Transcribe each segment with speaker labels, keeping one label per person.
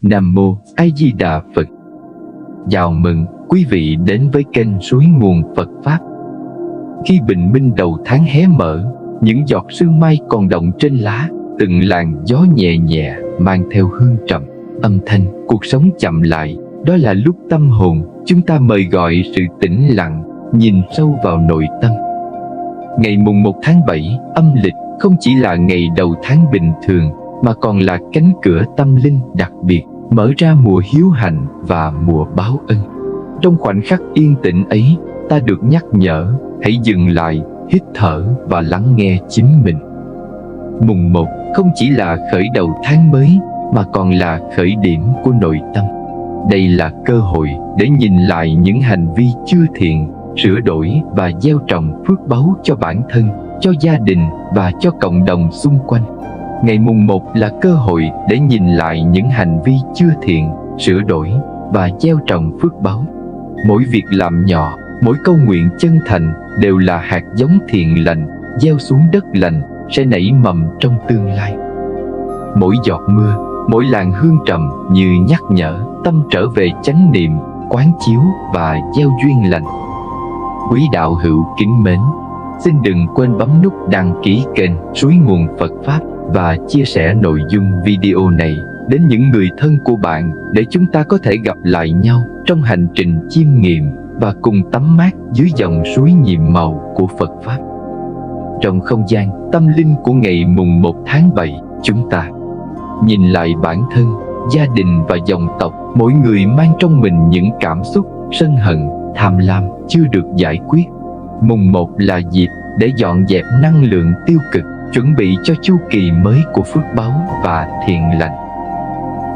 Speaker 1: Nam Mô A Di Đà Phật. Chào mừng quý vị đến với kênh Suối Nguồn Phật Pháp. Khi bình minh đầu tháng hé mở, những giọt sương mai còn đọng trên lá, từng làn gió nhẹ nhẹ mang theo hương trầm, âm thanh cuộc sống chậm lại. Đó là lúc tâm hồn chúng ta mời gọi sự tĩnh lặng, nhìn sâu vào nội tâm. Ngày mùng 1 tháng 7 âm lịch không chỉ là ngày đầu tháng bình thường, mà còn là cánh cửa tâm linh đặc biệt, mở ra mùa hiếu hạnh và mùa báo ân. Trong khoảnh khắc yên tĩnh ấy, ta được nhắc nhở hãy dừng lại, hít thở và lắng nghe chính mình. Mùng 1 không chỉ là khởi đầu tháng mới, mà còn là khởi điểm của nội tâm. Đây là cơ hội để nhìn lại những hành vi chưa thiện, sửa đổi và gieo trồng phước báu cho bản thân, cho gia đình và cho cộng đồng xung quanh. Ngày mùng 1 là cơ hội để nhìn lại những hành vi chưa thiện, sửa đổi và gieo trồng phước báu. Mỗi việc làm nhỏ, mỗi câu nguyện chân thành đều là hạt giống thiện lành, gieo xuống đất lành sẽ nảy mầm trong tương lai. Mỗi giọt mưa, mỗi làn hương trầm như nhắc nhở tâm trở về chánh niệm, quán chiếu và gieo duyên lành. Quý đạo hữu kính mến, xin đừng quên bấm nút đăng ký kênh Suối Nguồn Phật Pháp và chia sẻ nội dung video này đến những người thân của bạn, để chúng ta có thể gặp lại nhau trong hành trình chiêm nghiệm và cùng tắm mát dưới dòng suối nhiệm màu của Phật Pháp. Trong không gian tâm linh của ngày mùng 1 tháng 7, chúng ta nhìn lại bản thân, gia đình và dòng tộc. Mỗi người mang trong mình những cảm xúc sân hận, tham lam chưa được giải quyết. Mùng 1 là dịp để dọn dẹp năng lượng tiêu cực, chuẩn bị cho chu kỳ mới của phước báu và thiện lành.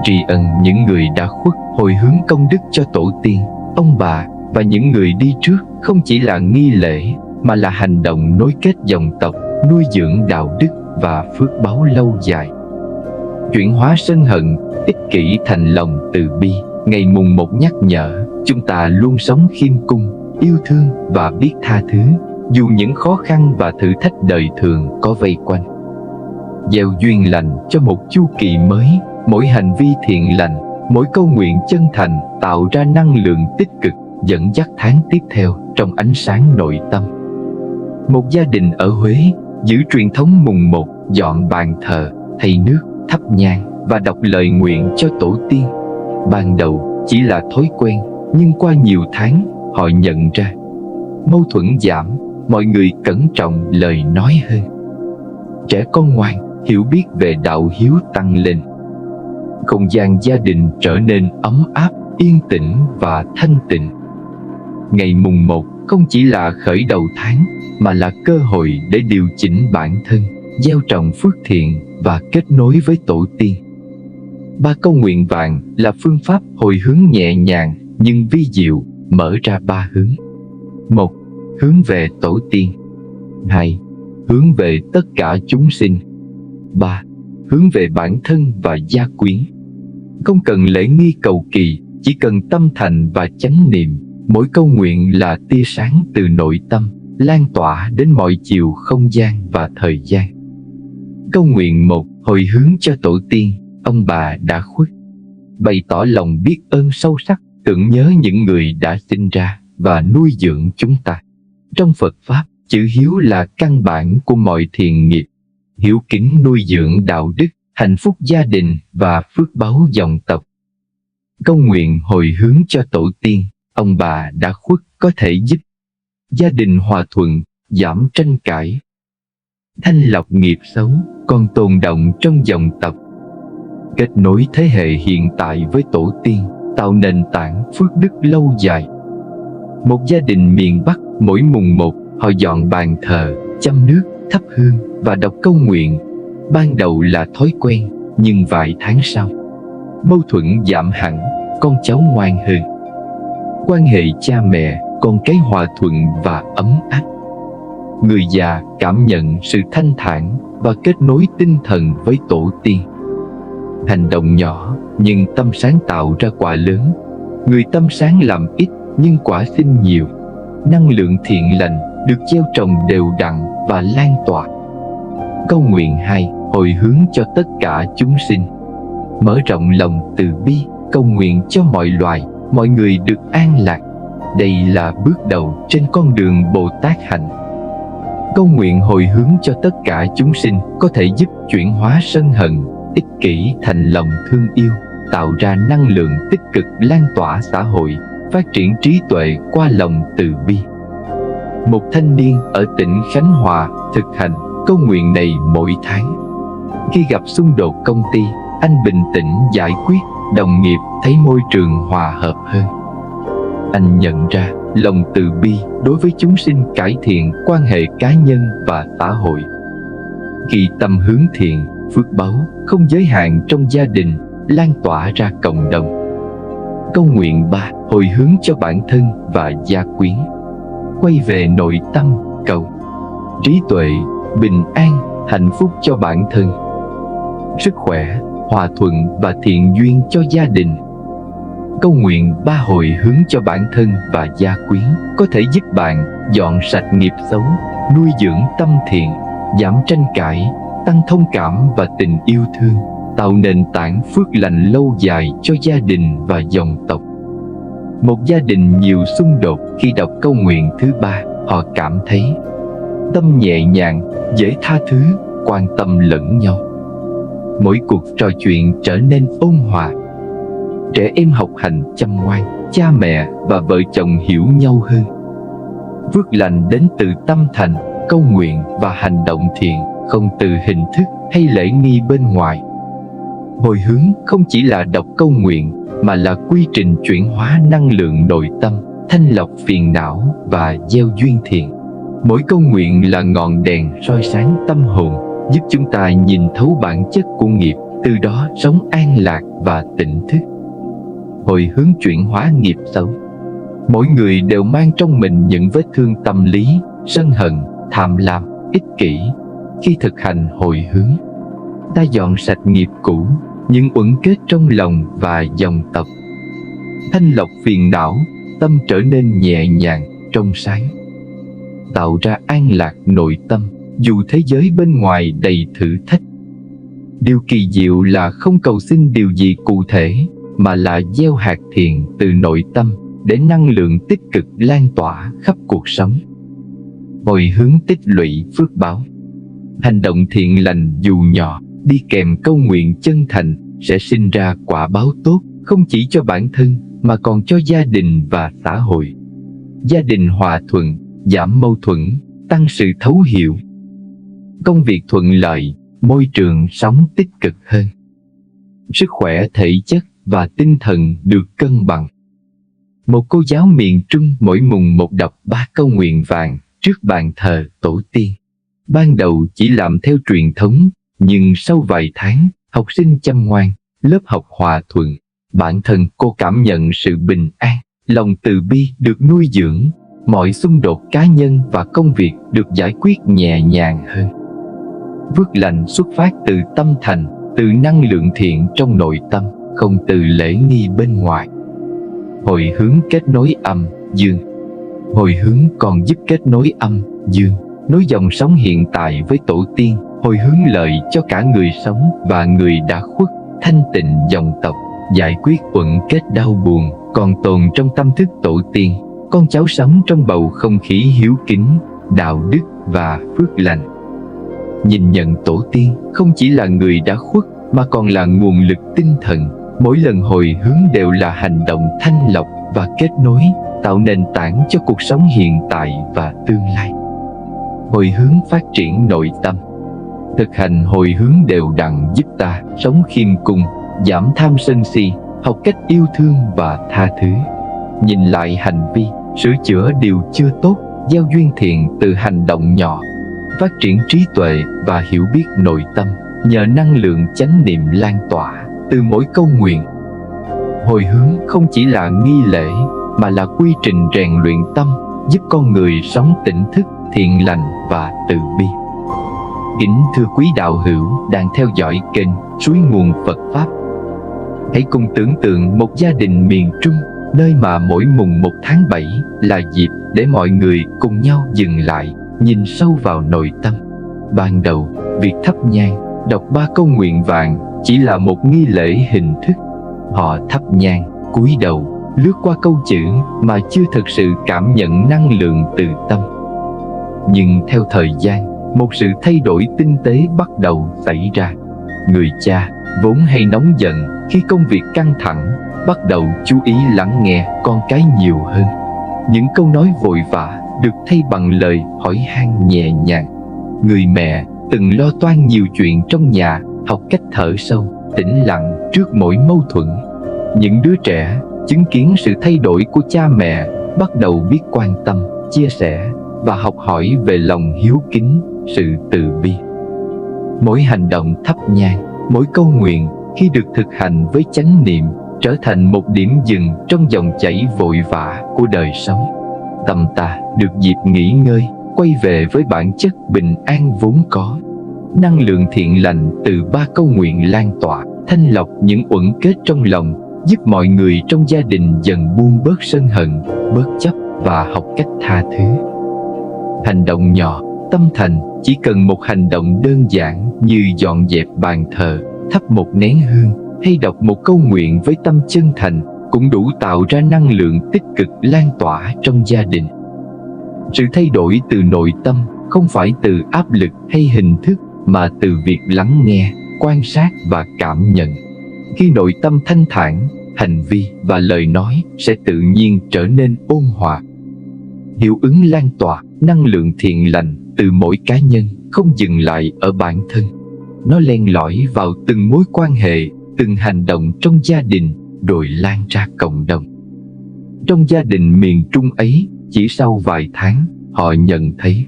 Speaker 1: Tri ân những người đã khuất, hồi hướng công đức cho tổ tiên, ông bà và những người đi trước không chỉ là nghi lễ, mà là hành động nối kết dòng tộc, nuôi dưỡng đạo đức và phước báu lâu dài. Chuyển hóa sân hận, ích kỷ thành lòng từ bi. Ngày mùng 1 nhắc nhở chúng ta luôn sống khiêm cung, yêu thương và biết tha thứ, dù những khó khăn và thử thách đời thường có vây quanh. Gieo duyên lành cho một chu kỳ mới. Mỗi hành vi thiện lành, mỗi câu nguyện chân thành tạo ra năng lượng tích cực, dẫn dắt tháng tiếp theo trong ánh sáng nội tâm. Một gia đình ở Huế giữ truyền thống mùng 1 dọn bàn thờ, thay nước, thắp nhang và đọc lời nguyện cho tổ tiên. Ban đầu chỉ là thói quen, nhưng qua nhiều tháng họ nhận ra mâu thuẫn giảm, mọi người cẩn trọng lời nói hơn. Trẻ con ngoan, hiểu biết về đạo hiếu tăng lên. Không gian gia đình trở nên ấm áp, yên tĩnh và thanh tịnh. Ngày mùng 1 không chỉ là khởi đầu tháng, mà là cơ hội để điều chỉnh bản thân, gieo trồng phước thiện và kết nối với tổ tiên. 3 câu nguyện vàng là phương pháp hồi hướng nhẹ nhàng nhưng vi diệu, mở ra 3 hướng. 1. Hướng về tổ tiên. 2. Hướng về tất cả chúng sinh. 3. Hướng về bản thân và gia quyến. Không cần lễ nghi cầu kỳ, chỉ cần tâm thành và chánh niệm. Mỗi câu nguyện là tia sáng từ nội tâm, lan tỏa đến mọi chiều không gian và thời gian. Câu nguyện 1. Hồi hướng cho tổ tiên, ông bà đã khuất. Bày tỏ lòng biết ơn sâu sắc, tưởng nhớ những người đã sinh ra và nuôi dưỡng chúng ta. Trong Phật Pháp, chữ hiếu là căn bản của mọi thiện nghiệp. Hiếu kính nuôi dưỡng đạo đức, hạnh phúc gia đình và phước báu dòng tộc. Câu nguyện hồi hướng cho tổ tiên, ông bà đã khuất có thể giúp gia đình hòa thuận, giảm tranh cãi, thanh lọc nghiệp xấu còn tồn đọng trong dòng tộc. Kết nối thế hệ hiện tại với tổ tiên, tạo nền tảng phước đức lâu dài. Một gia đình miền Bắc, mỗi mùng 1 họ dọn bàn thờ, châm nước, thắp hương và đọc câu nguyện. Ban đầu là thói quen, nhưng vài tháng sau, mâu thuẫn giảm hẳn, con cháu ngoan hơn. Quan hệ cha mẹ, con cái hòa thuận và ấm áp. Người già cảm nhận sự thanh thản và kết nối tinh thần với tổ tiên. Hành động nhỏ nhưng tâm sáng tạo ra quả lớn. Người tâm sáng làm ít nhưng quả sinh nhiều. Năng lượng thiện lành được gieo trồng đều đặn và lan tỏa. Câu nguyện 2. Hồi hướng cho tất cả chúng sinh. mở rộng lòng từ bi, cầu nguyện cho mọi loài, mọi người được an lạc. Đây là bước đầu trên con đường Bồ Tát hạnh. Cầu nguyện hồi hướng cho tất cả chúng sinh có thể giúp chuyển hóa sân hận, ích kỷ thành lòng thương yêu, tạo ra năng lượng tích cực lan tỏa xã hội, phát triển trí tuệ qua lòng từ bi. Một thanh niên ở tỉnh Khánh Hòa thực hành câu nguyện này mỗi tháng. Khi gặp xung đột công ty, anh bình tĩnh giải quyết, đồng nghiệp thấy môi trường hòa hợp hơn. Anh nhận ra lòng từ bi đối với chúng sinh cải thiện quan hệ cá nhân và xã hội. Khi tâm hướng thiện, phước báu không giới hạn trong gia đình, lan tỏa ra cộng đồng. Câu nguyện 3. Hồi hướng cho bản thân và gia quyến. Quay về nội tâm, cầu trí tuệ, bình an, hạnh phúc cho bản thân, sức khỏe, hòa thuận và thiện duyên cho gia đình. Câu nguyện 3 hồi hướng cho bản thân và gia quyến có thể giúp bạn dọn sạch nghiệp xấu, nuôi dưỡng tâm thiện, giảm tranh cãi, tăng thông cảm và tình yêu thương, tạo nền tảng phước lành lâu dài cho gia đình và dòng tộc. Một gia đình nhiều xung đột, khi đọc câu nguyện thứ 3, họ cảm thấy tâm nhẹ nhàng, dễ tha thứ, quan tâm lẫn nhau. Mỗi cuộc trò chuyện trở nên ôn hòa. Trẻ em học hành chăm ngoan, cha mẹ và vợ chồng hiểu nhau hơn. Phước lành đến từ tâm thành, câu nguyện và hành động thiện, không từ hình thức hay lễ nghi bên ngoài. Hồi hướng không chỉ là đọc câu nguyện, mà là quy trình chuyển hóa năng lượng nội tâm, thanh lọc phiền não và gieo duyên thiện. Mỗi câu nguyện là ngọn đèn soi sáng tâm hồn, giúp chúng ta nhìn thấu bản chất của nghiệp, từ đó sống an lạc và tỉnh thức. Hồi hướng chuyển hóa nghiệp xấu. Mỗi người đều mang trong mình những vết thương tâm lý, sân hận, tham lam, ích kỷ. Khi thực hành hồi hướng, ta dọn sạch nghiệp cũ, những uẩn kết trong lòng và dòng tộc. Thanh lọc phiền não, tâm trở nên nhẹ nhàng, trong sáng, tạo ra an lạc nội tâm dù thế giới bên ngoài đầy thử thách. Điều kỳ diệu là không cầu xin điều gì cụ thể, mà là gieo hạt thiện từ nội tâm để năng lượng tích cực lan tỏa khắp cuộc sống. Hồi hướng tích lũy phước báo. Hành động thiện lành dù nhỏ, đi kèm câu nguyện chân thành sẽ sinh ra quả báo tốt, không chỉ cho bản thân mà còn cho gia đình và xã hội. Gia đình hòa thuận, giảm mâu thuẫn, tăng sự thấu hiểu. Công việc thuận lợi, môi trường sống tích cực hơn. Sức khỏe thể chất và tinh thần được cân bằng. Một cô giáo miền Trung mỗi mùng 1 đọc 3 câu nguyện vàng trước bàn thờ tổ tiên. Ban đầu chỉ làm theo truyền thống, nhưng sau vài tháng, học sinh chăm ngoan, lớp học hòa thuận. Bản thân cô cảm nhận sự bình an, lòng từ bi được nuôi dưỡng, mọi xung đột cá nhân và công việc được giải quyết nhẹ nhàng hơn. Phước lành xuất phát từ tâm thành, từ năng lượng thiện trong nội tâm, không từ lễ nghi bên ngoài. Hồi hướng kết nối âm, dương. Hồi hướng còn giúp kết nối âm, dương, nối dòng sống hiện tại với tổ tiên, hồi hướng lợi cho cả người sống và người đã khuất, thanh tịnh dòng tộc, giải quyết uẩn kết đau buồn còn tồn trong tâm thức tổ tiên. Con cháu sống trong bầu không khí hiếu kính, đạo đức và phước lành. Nhìn nhận tổ tiên không chỉ là người đã khuất, mà còn là nguồn lực tinh thần. Mỗi lần hồi hướng đều là hành động thanh lọc và kết nối, tạo nền tảng cho cuộc sống hiện tại và tương lai. Hồi hướng phát triển nội tâm. Thực hành hồi hướng đều đặn giúp ta sống khiêm cung, giảm tham sân si, học cách yêu thương và tha thứ. Nhìn lại hành vi, sửa chữa điều chưa tốt, gieo duyên thiện từ hành động nhỏ. Phát triển trí tuệ và hiểu biết nội tâm nhờ năng lượng chánh niệm lan tỏa từ mỗi câu nguyện. Hồi hướng không chỉ là nghi lễ, mà là quy trình rèn luyện tâm, giúp con người sống tỉnh thức, thiện lành và từ bi. Kính thưa quý đạo hữu đang theo dõi kênh Suối Nguồn Phật Pháp. Hãy cùng tưởng tượng một gia đình miền Trung, nơi mà mỗi mùng 1 tháng 7 là dịp để mọi người cùng nhau dừng lại, nhìn sâu vào nội tâm. Ban đầu, việc thắp nhang, đọc 3 câu nguyện vàng chỉ là một nghi lễ hình thức. Họ thắp nhang, cúi đầu, lướt qua câu chữ mà chưa thực sự cảm nhận năng lượng từ tâm. Nhưng theo thời gian, một sự thay đổi tinh tế bắt đầu xảy ra. Người cha vốn hay nóng giận khi công việc căng thẳng bắt đầu chú ý lắng nghe con cái nhiều hơn. Những câu nói vội vã được thay bằng lời hỏi han nhẹ nhàng. Người mẹ từng lo toan nhiều chuyện trong nhà, học cách thở sâu, tĩnh lặng trước mỗi mâu thuẫn. Những đứa trẻ chứng kiến sự thay đổi của cha mẹ bắt đầu biết quan tâm, chia sẻ và học hỏi về lòng hiếu kính, sự từ bi. Mỗi hành động thắp nhang, mỗi câu nguyện khi được thực hành với chánh niệm trở thành một điểm dừng trong dòng chảy vội vã của đời sống. Tâm ta được dịp nghỉ ngơi, quay về với bản chất bình an vốn có. Năng lượng thiện lành từ 3 câu nguyện lan tỏa, thanh lọc những uẩn kết trong lòng, giúp mọi người trong gia đình dần buông bớt sân hận, bớt chấp và học cách tha thứ. Hành động nhỏ, tâm thành, chỉ cần một hành động đơn giản như dọn dẹp bàn thờ, thắp một nén hương hay đọc một câu nguyện với tâm chân thành cũng đủ tạo ra năng lượng tích cực lan tỏa trong gia đình. Sự thay đổi từ nội tâm không phải từ áp lực hay hình thức, mà từ việc lắng nghe, quan sát và cảm nhận. Khi nội tâm thanh thản, hành vi và lời nói sẽ tự nhiên trở nên ôn hòa. Hiệu ứng lan tỏa năng lượng thiện lành từ mỗi cá nhân không dừng lại ở bản thân. Nó len lỏi vào từng mối quan hệ, từng hành động trong gia đình, rồi lan ra cộng đồng. Trong gia đình miền Trung ấy, chỉ sau vài tháng, họ nhận thấy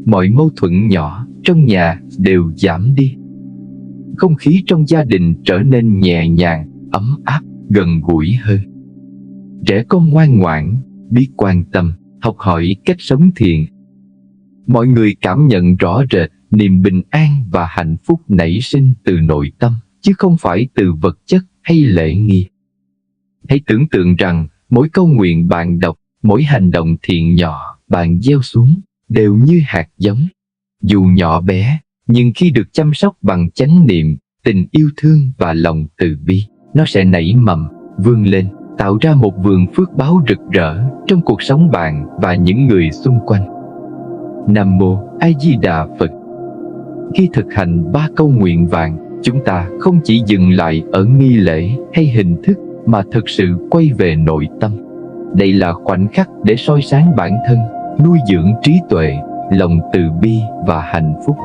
Speaker 1: mọi mâu thuẫn nhỏ trong nhà đều giảm đi. Không khí trong gia đình trở nên nhẹ nhàng, ấm áp, gần gũi hơn. Trẻ con ngoan ngoãn, biết quan tâm, học hỏi cách sống thiện. Mọi người cảm nhận rõ rệt niềm bình an và hạnh phúc nảy sinh từ nội tâm, chứ không phải từ vật chất hay lễ nghi. Hãy tưởng tượng rằng mỗi câu nguyện bạn đọc, mỗi hành động thiện nhỏ bạn gieo xuống đều như hạt giống. Dù nhỏ bé, nhưng khi được chăm sóc bằng chánh niệm, tình yêu thương và lòng từ bi, nó sẽ nảy mầm, vươn lên, tạo ra một vườn phước báo rực rỡ trong cuộc sống bạn và những người xung quanh. Nam Mô A Di Đà Phật. Khi thực hành 3 câu nguyện vàng, chúng ta không chỉ dừng lại ở nghi lễ hay hình thức, mà thực sự quay về nội tâm. Đây là khoảnh khắc để soi sáng bản thân, nuôi dưỡng trí tuệ, lòng từ bi và hạnh phúc.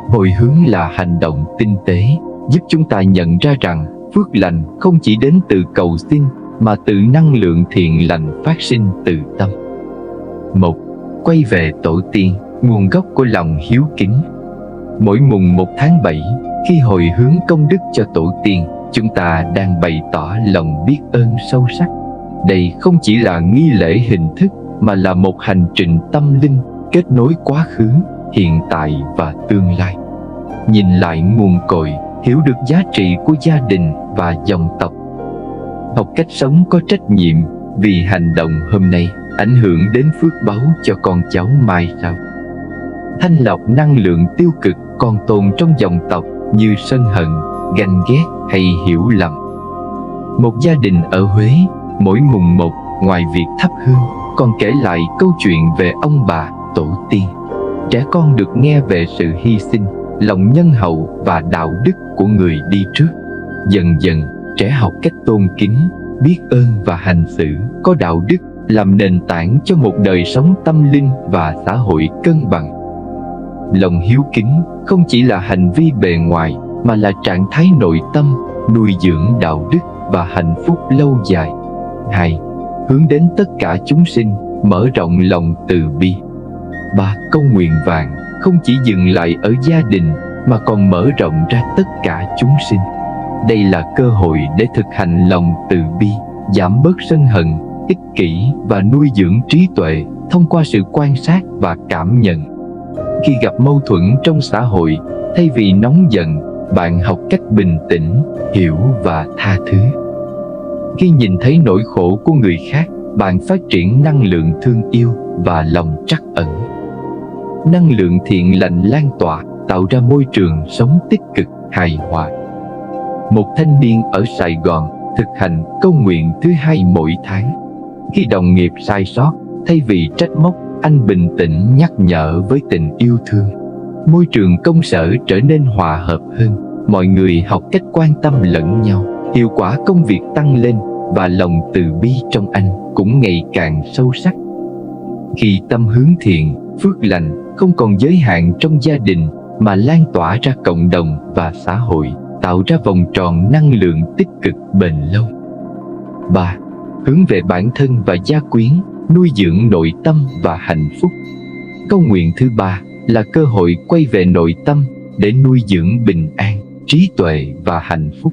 Speaker 1: Hồi hướng là hành động tinh tế, giúp chúng ta nhận ra rằng phước lành không chỉ đến từ cầu xin, mà từ năng lượng thiện lành phát sinh từ tâm. 1. Quay về tổ tiên, nguồn gốc của lòng hiếu kính. Mỗi mùng 1 tháng 7, khi hồi hướng công đức cho tổ tiên, chúng ta đang bày tỏ lòng biết ơn sâu sắc. Đây không chỉ là nghi lễ hình thức, mà là một hành trình tâm linh, kết nối quá khứ, hiện tại và tương lai. Nhìn lại nguồn cội, hiểu được giá trị của gia đình và dòng tộc. Học cách sống có trách nhiệm, vì hành động hôm nay ảnh hưởng đến phước báu cho con cháu mai sau. Thanh lọc năng lượng tiêu cực còn tồn trong dòng tộc như sân hận, ganh ghét hay hiểu lầm. Một gia đình ở Huế, mỗi mùng 1, ngoài việc thắp hương, còn kể lại câu chuyện về ông bà, tổ tiên. Trẻ con được nghe về sự hy sinh, lòng nhân hậu và đạo đức của người đi trước. Dần dần, trẻ học cách tôn kính, biết ơn và hành xử có đạo đức, làm nền tảng cho một đời sống tâm linh và xã hội cân bằng. Lòng hiếu kính không chỉ là hành vi bề ngoài, mà là trạng thái nội tâm, nuôi dưỡng đạo đức và hạnh phúc lâu dài. 2. Hướng đến tất cả chúng sinh, mở rộng lòng từ bi. 3. Câu nguyện vàng không chỉ dừng lại ở gia đình, mà còn mở rộng ra tất cả chúng sinh. Đây là cơ hội để thực hành lòng từ bi, giảm bớt sân hận, ích kỷ và nuôi dưỡng trí tuệ thông qua sự quan sát và cảm nhận. Khi gặp mâu thuẫn trong xã hội, thay vì nóng giận, bạn học cách bình tĩnh, hiểu và tha thứ. Khi nhìn thấy nỗi khổ của người khác, bạn phát triển năng lượng thương yêu và lòng trắc ẩn. Năng lượng thiện lành lan tỏa, tạo ra môi trường sống tích cực, hài hòa. một thanh niên ở Sài Gòn thực hành câu nguyện thứ 2 mỗi tháng. Khi đồng nghiệp sai sót, thay vì trách móc, anh bình tĩnh nhắc nhở với tình yêu thương. Môi trường công sở trở nên hòa hợp hơn, mọi người học cách quan tâm lẫn nhau, hiệu quả công việc tăng lên và lòng từ bi trong anh cũng ngày càng sâu sắc. Khi tâm hướng thiện, phước lành không còn giới hạn trong gia đình mà lan tỏa ra cộng đồng và xã hội, tạo ra vòng tròn năng lượng tích cực bền lâu. 3. Hướng về bản thân và gia quyến, nuôi dưỡng nội tâm và hạnh phúc. Câu nguyện thứ 3 là cơ hội quay về nội tâm để nuôi dưỡng bình an, trí tuệ và hạnh phúc,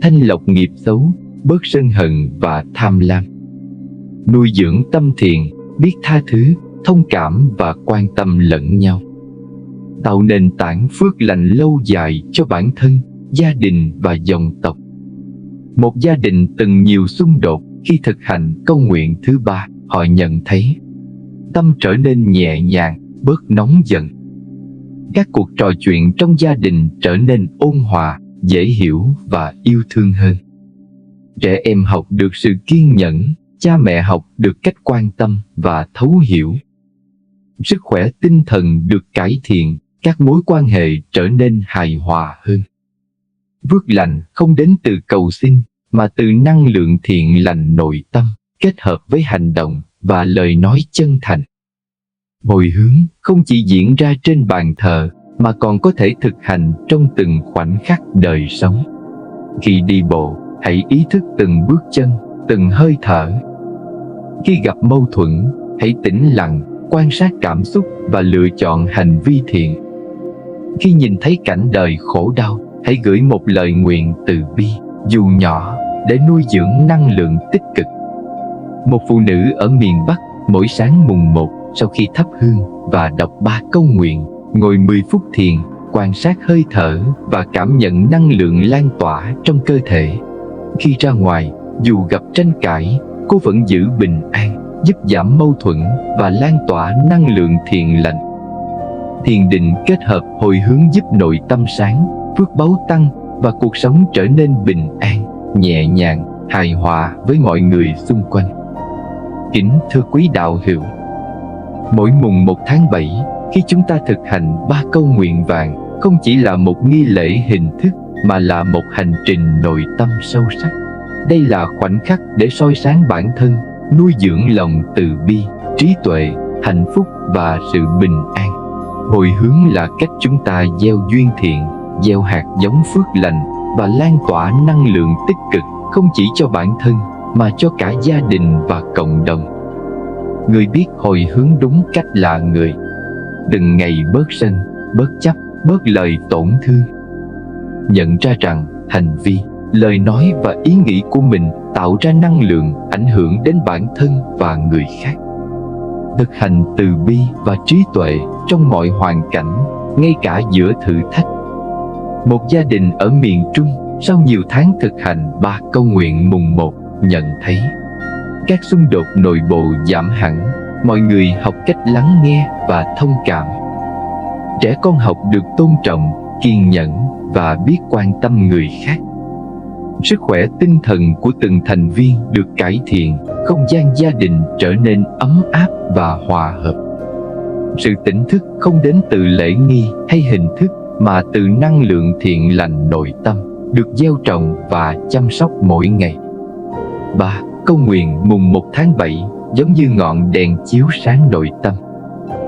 Speaker 1: thanh lọc nghiệp xấu, bớt sân hận và tham lam. Nuôi dưỡng tâm thiện, biết tha thứ, thông cảm và quan tâm lẫn nhau, tạo nền tảng phước lành lâu dài cho bản thân, gia đình và dòng tộc. Một gia đình từng nhiều xung đột, khi thực hành câu nguyện thứ 3, họ nhận thấy tâm trở nên nhẹ nhàng, bớt nóng giận. Các cuộc trò chuyện trong gia đình trở nên ôn hòa, dễ hiểu và yêu thương hơn. Trẻ em học được sự kiên nhẫn, cha mẹ học được cách quan tâm và thấu hiểu. Sức khỏe tinh thần được cải thiện, các mối quan hệ trở nên hài hòa hơn. Phước lành không đến từ cầu xin, mà từ năng lượng thiện lành nội tâm, kết hợp với hành động và lời nói chân thành. Hồi hướng không chỉ diễn ra trên bàn thờ, mà còn có thể thực hành trong từng khoảnh khắc đời sống. Khi đi bộ, hãy ý thức từng bước chân, từng hơi thở. Khi gặp mâu thuẫn, hãy tĩnh lặng, quan sát cảm xúc và lựa chọn hành vi thiện. Khi nhìn thấy cảnh đời khổ đau, hãy gửi một lời nguyện từ bi, dù nhỏ, để nuôi dưỡng năng lượng tích cực. Một phụ nữ ở miền Bắc, mỗi sáng mùng 1, sau khi thắp hương và đọc 3 câu nguyện, ngồi 10 phút thiền, quan sát hơi thở và cảm nhận năng lượng lan tỏa trong cơ thể. Khi ra ngoài, dù gặp tranh cãi, cô vẫn giữ bình an, giúp giảm mâu thuẫn và lan tỏa năng lượng thiện lành. Thiền định kết hợp hồi hướng giúp nội tâm sáng, phước báu tăng và cuộc sống trở nên bình an, nhẹ nhàng, hài hòa với mọi người xung quanh. Kính thưa quý đạo hữu, mỗi mùng 1 tháng 7, khi chúng ta thực hành 3 câu nguyện vàng, không chỉ là một nghi lễ hình thức mà là một hành trình nội tâm sâu sắc. Đây là khoảnh khắc để soi sáng bản thân, nuôi dưỡng lòng từ bi, trí tuệ, hạnh phúc và sự bình an. Hồi hướng là cách chúng ta gieo duyên thiện, gieo hạt giống phước lành và lan tỏa năng lượng tích cực không chỉ cho bản thân mà cho cả gia đình và cộng đồng. Người biết hồi hướng đúng cách là người từng ngày bớt sân, bớt chấp, bớt lời tổn thương. Nhận ra rằng hành vi, lời nói và ý nghĩ của mình tạo ra năng lượng ảnh hưởng đến bản thân và người khác. Thực hành từ bi và trí tuệ trong mọi hoàn cảnh, ngay cả giữa thử thách. Một gia đình ở miền Trung sau nhiều tháng thực hành 3 câu nguyện mùng 1 nhận thấy các xung đột nội bộ giảm hẳn, mọi người học cách lắng nghe và thông cảm. Trẻ con học được tôn trọng, kiên nhẫn và biết quan tâm người khác. Sức khỏe tinh thần của từng thành viên được cải thiện, không gian gia đình trở nên ấm áp và hòa hợp. Sự tỉnh thức không đến từ lễ nghi hay hình thức, mà từ năng lượng thiện lành nội tâm, được gieo trồng và chăm sóc mỗi ngày. 3. Câu nguyện mùng 1 tháng 7 giống như ngọn đèn chiếu sáng nội tâm,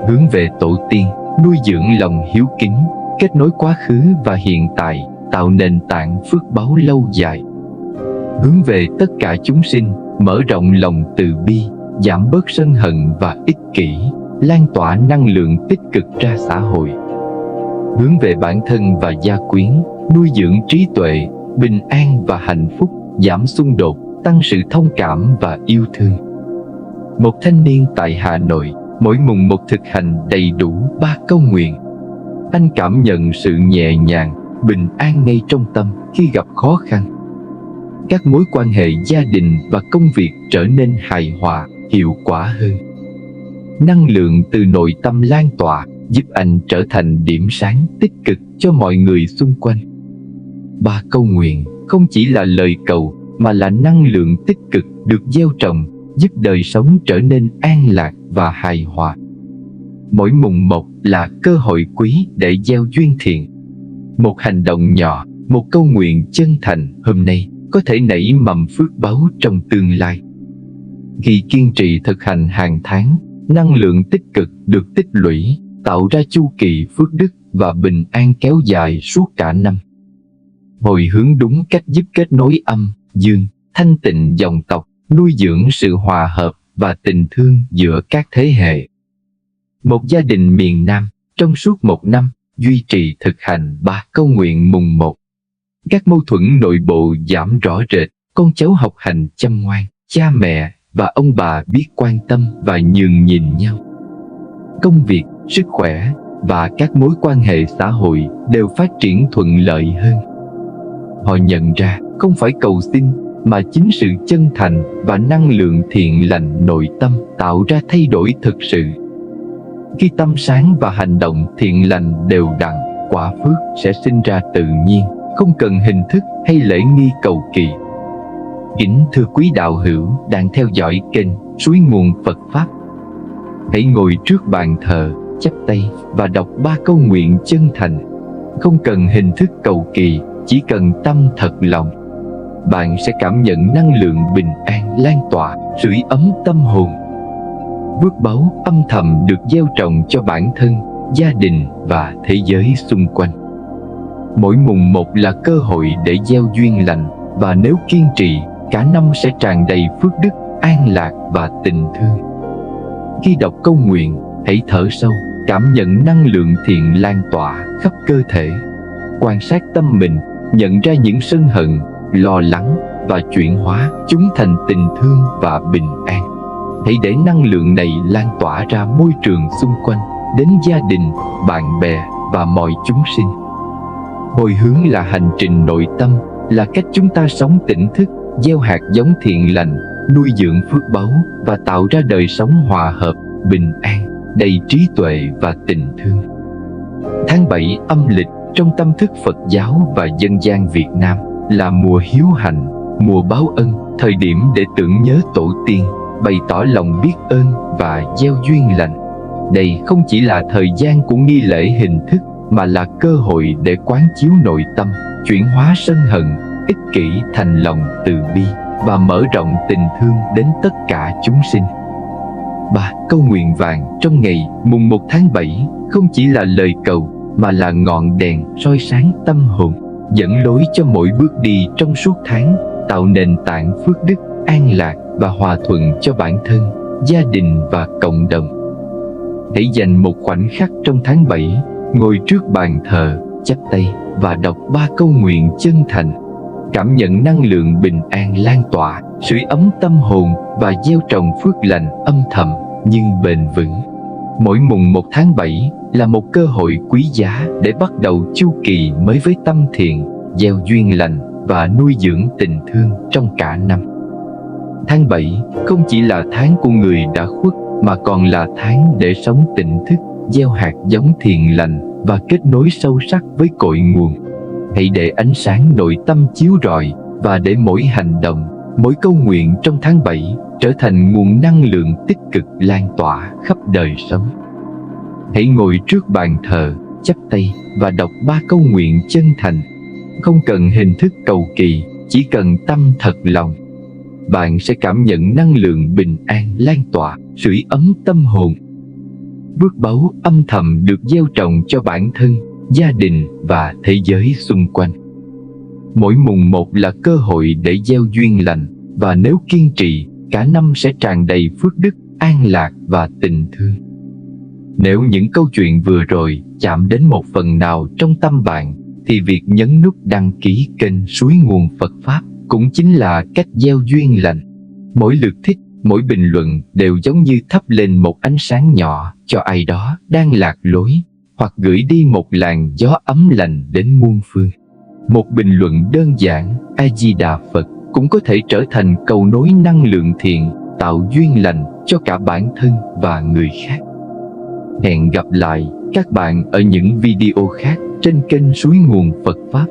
Speaker 1: hướng về tổ tiên, nuôi dưỡng lòng hiếu kính, kết nối quá khứ và hiện tại, tạo nền tảng phước báu lâu dài. Hướng về tất cả chúng sinh, mở rộng lòng từ bi, giảm bớt sân hận và ích kỷ, lan tỏa năng lượng tích cực ra xã hội. Hướng về bản thân và gia quyến, nuôi dưỡng trí tuệ, bình an và hạnh phúc, giảm xung đột, tăng sự thông cảm và yêu thương. Một thanh niên tại Hà Nội, mỗi mùng 1 thực hành đầy đủ 3 câu nguyện. Anh cảm nhận sự nhẹ nhàng, bình an ngay trong tâm khi gặp khó khăn. Các mối quan hệ gia đình và công việc trở nên hài hòa, hiệu quả hơn. Năng lượng từ nội tâm lan tỏa, giúp anh trở thành điểm sáng tích cực cho mọi người xung quanh. Ba câu nguyện không chỉ là lời cầu mà là năng lượng tích cực được gieo trồng, giúp đời sống trở nên an lạc và hài hòa. Mỗi mùng một là cơ hội quý để gieo duyên thiện. Một hành động nhỏ, một câu nguyện chân thành hôm nay có thể nảy mầm phước báu trong tương lai. Khi kiên trì thực hành hàng tháng, năng lượng tích cực được tích lũy, tạo ra chu kỳ phước đức và bình an kéo dài suốt cả năm. Hồi hướng đúng cách giúp kết nối âm, dương, thanh tịnh dòng tộc, nuôi dưỡng sự hòa hợp và tình thương giữa các thế hệ. Một gia đình miền Nam trong suốt một năm duy trì thực hành 3 câu nguyện mùng 1. Các mâu thuẫn nội bộ giảm rõ rệt, con cháu học hành chăm ngoan, cha mẹ và ông bà biết quan tâm và nhường nhìn nhau. Công việc, sức khỏe và các mối quan hệ xã hội đều phát triển thuận lợi hơn. Họ nhận ra không phải cầu xin mà chính sự chân thành và năng lượng thiện lành nội tâm tạo ra thay đổi thực sự. Khi tâm sáng và hành động thiện lành đều đặn, quả phước sẽ sinh ra tự nhiên, không cần hình thức hay lễ nghi cầu kỳ. Kính thưa quý đạo hữu đang theo dõi kênh Suối Nguồn Phật Pháp. Hãy ngồi trước bàn thờ, chắp tay và đọc 3 câu nguyện chân thành. Không cần hình thức cầu kỳ, chỉ cần tâm thật lòng. Bạn sẽ cảm nhận năng lượng bình an lan tỏa, sưởi ấm tâm hồn. Phước báu âm thầm được gieo trồng cho bản thân, gia đình và thế giới xung quanh. Mỗi mùng 1 là cơ hội để gieo duyên lành, và nếu kiên trì, cả năm sẽ tràn đầy phước đức, an lạc và tình thương. Khi đọc câu nguyện, hãy thở sâu, cảm nhận năng lượng thiện lan tỏa khắp cơ thể. Quan sát tâm mình, nhận ra những sân hận, lo lắng và chuyển hóa chúng thành tình thương và bình an. Hãy để năng lượng này lan tỏa ra môi trường xung quanh, đến gia đình, bạn bè và mọi chúng sinh. Hồi hướng là hành trình nội tâm, là cách chúng ta sống tỉnh thức, gieo hạt giống thiện lành, nuôi dưỡng phước báu và tạo ra đời sống hòa hợp, bình an, đầy trí tuệ và tình thương. Tháng 7 âm lịch trong tâm thức Phật giáo và dân gian Việt Nam là mùa hiếu hạnh, mùa báo ân, thời điểm để tưởng nhớ tổ tiên, bày tỏ lòng biết ơn và gieo duyên lành. Đây không chỉ là thời gian của nghi lễ hình thức, mà là cơ hội để quán chiếu nội tâm, chuyển hóa sân hận, ích kỷ thành lòng từ bi và mở rộng tình thương đến tất cả chúng sinh. 3 câu nguyện vàng trong ngày mùng 1 tháng 7 không chỉ là lời cầu, mà là ngọn đèn soi sáng tâm hồn, dẫn lối cho mỗi bước đi trong suốt tháng, tạo nền tảng phước đức, an lạc và hòa thuận cho bản thân, gia đình và cộng đồng. Hãy dành một khoảnh khắc trong tháng 7, ngồi trước bàn thờ, chắp tay và đọc 3 câu nguyện chân thành. Cảm nhận năng lượng bình an lan tỏa, sưởi ấm tâm hồn và gieo trồng phước lành âm thầm nhưng bền vững. Mỗi mùng 1 tháng 7 là một cơ hội quý giá để bắt đầu chu kỳ mới với tâm thiện, gieo duyên lành và nuôi dưỡng tình thương trong cả năm. Tháng 7 không chỉ là tháng của người đã khuất, mà còn là tháng để sống tỉnh thức, gieo hạt giống thiện lành và kết nối sâu sắc với cội nguồn. Hãy để ánh sáng nội tâm chiếu rọi, và để mỗi hành động, mỗi câu nguyện trong tháng 7 trở thành nguồn năng lượng tích cực lan tỏa khắp đời sống. Hãy ngồi trước bàn thờ, chắp tay và đọc 3 câu nguyện chân thành. Không cần hình thức cầu kỳ, chỉ cần tâm thật lòng. Bạn sẽ cảm nhận năng lượng bình an lan tỏa, sưởi ấm tâm hồn. Phước báu âm thầm được gieo trồng cho bản thân, gia đình và thế giới xung quanh. Mỗi mùng 1 là cơ hội để gieo duyên lành, và nếu kiên trì, cả năm sẽ tràn đầy phước đức, an lạc và tình thương. Nếu những câu chuyện vừa rồi chạm đến một phần nào trong tâm bạn, thì việc nhấn nút đăng ký kênh Suối Nguồn Phật Pháp cũng chính là cách gieo duyên lành. Mỗi lượt thích, mỗi bình luận đều giống như thắp lên một ánh sáng nhỏ cho ai đó đang lạc lối, hoặc gửi đi một làn gió ấm lành đến muôn phương. Một bình luận đơn giản A Di Đà Phật cũng có thể trở thành cầu nối năng lượng thiện, tạo duyên lành cho cả bản thân và người khác. Hẹn gặp lại các bạn ở những video khác trên kênh Suối Nguồn Phật Pháp.